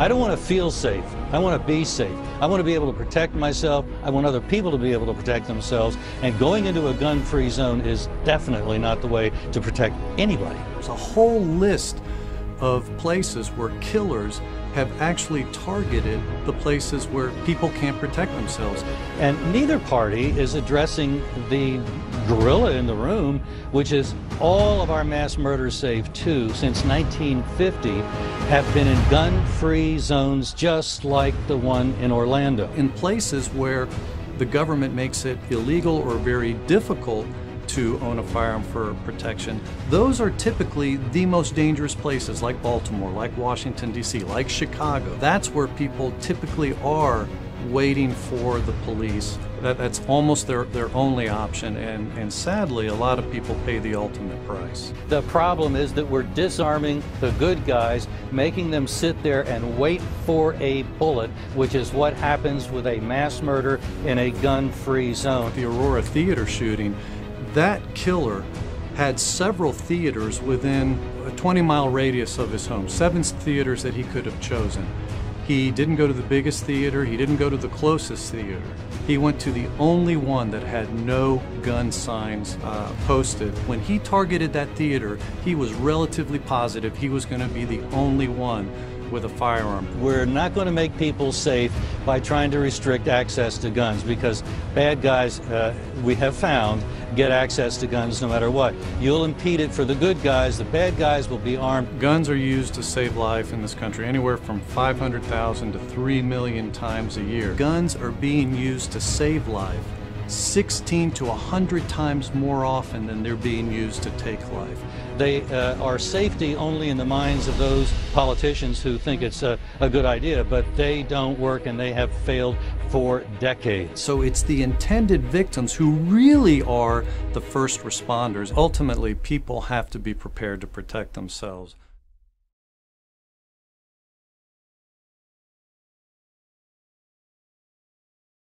I don't want to feel safe. I want to be safe. I want to be able to protect myself. I want other people to be able to protect themselves. And going into a gun-free zone is definitely not the way to protect anybody. There's a whole list of places where killers have actually targeted the places where people can't protect themselves. And neither party is addressing the gorilla in the room, which is all of our mass murders, save two, since 1950, have been in gun-free zones just like the one in Orlando. In places where the government makes it illegal or very difficult to own a firearm for protection, those are typically the most dangerous places, like Baltimore, like Washington, D.C., like Chicago. That's where people typically are waiting for the police. That's almost their only option, and sadly, a lot of people pay the ultimate price. The problem is that we're disarming the good guys, making them sit there and wait for a bullet, which is what happens with a mass murder in a gun-free zone. The Aurora theater shooting, that killer had several theaters within a 20-mile radius of his home, 7 theaters that he could have chosen. He didn't go to the biggest theater, he didn't go to the closest theater. He went to the only one that had no gun signs posted. When he targeted that theater, he was relatively positive he was going to be the only one with a firearm. We're not going to make people safe by trying to restrict access to guns, because bad guys, we have found, get access to guns no matter what. You'll impede it for the good guys, the bad guys will be armed. Guns are used to save life in this country anywhere from 500,000 to 3 million times a year. Guns are being used to save life 16 to 100 times more often than they're being used to take life. They are safety only in the minds of those politicians who think it's a good idea, but they don't work, and they have failed for decades. So it's the intended victims who really are the first responders. Ultimately, people have to be prepared to protect themselves.